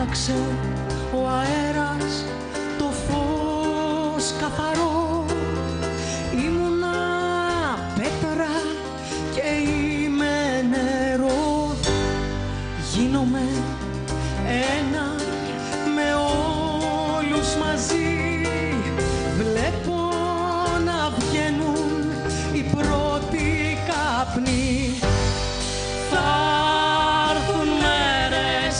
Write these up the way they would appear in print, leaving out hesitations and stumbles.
άλλαξε ο αέρας το φως καθαρό. Ήμουνα πέτρα και είμαι νερό. Γίνομαι ένα με όλους μαζί. Βλέπω να βγαίνουν οι πρώτοι καπνοί. Θα έρθουν μέρες,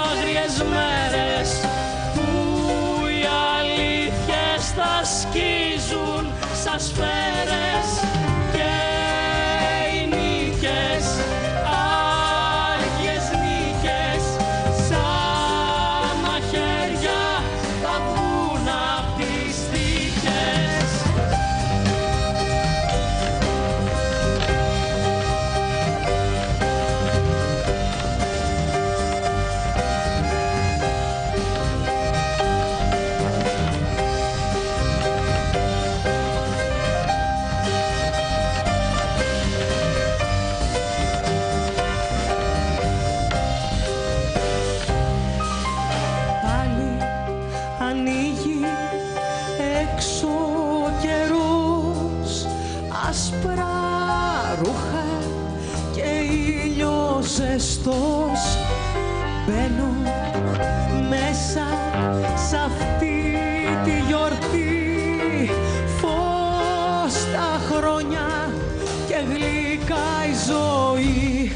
άγριες μέρες, που οι αλήθειες θα σκίζουν σαν σφαίρες και οι νίκες, άγιες νίκες, σαν μαχαίρια θα βγουν απ' τις θήκες. Ανοίγει έξω ο καιρός, άσπρα ρούχα και ήλιος ζεστός. Μπαίνω μέσα σ' αυτή τη γιορτή, φως τα χρόνια και γλυκά η ζωή.